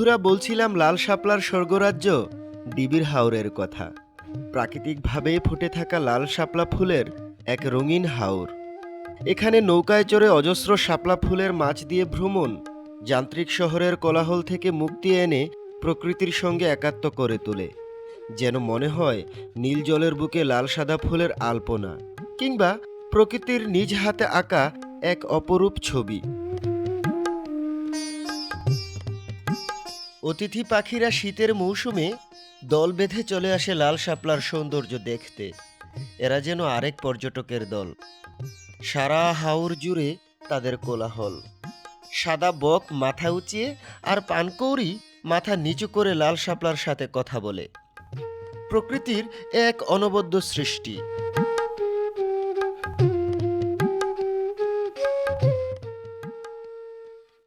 বন্ধুরা, বলছিলাম লাল শাপলার স্বর্গরাজ্য ডিবির হাওরের কথা। প্রাকৃতিকভাবে ফুটে থাকা লাল শাপলা ফুলের এক রঙিন হাওর। এখানে নৌকায় চড়ে অজস্র শাপলা ফুলের মাছ দিয়ে ভ্রমণ যান্ত্রিক শহরের কোলাহল থেকে মুক্তি এনে প্রকৃতির সঙ্গে একাত্ম করে তোলে। যেন মনে হয় নীল জলের বুকে লাল সাদা ফুলের আলপনা, কিংবা প্রকৃতির নিজ হাতে আঁকা এক অপরূপ ছবি। অতিথি পাখিরা শীতের মৌসুমে দল বেঁধে চলে আসে লাল শাপলার সৌন্দর্য দেখতে। এরা যেন আরেক পর্যটকের দল। সারা হাওর জুড়ে তাদের কোলাহল। সাদা বক মাথা উঁচিয়ে আর পানকৌড়ি মাথা নিচু করে লাল শাপলার সাথে কথা বলে। প্রকৃতির এক অনবদ্য সৃষ্টি।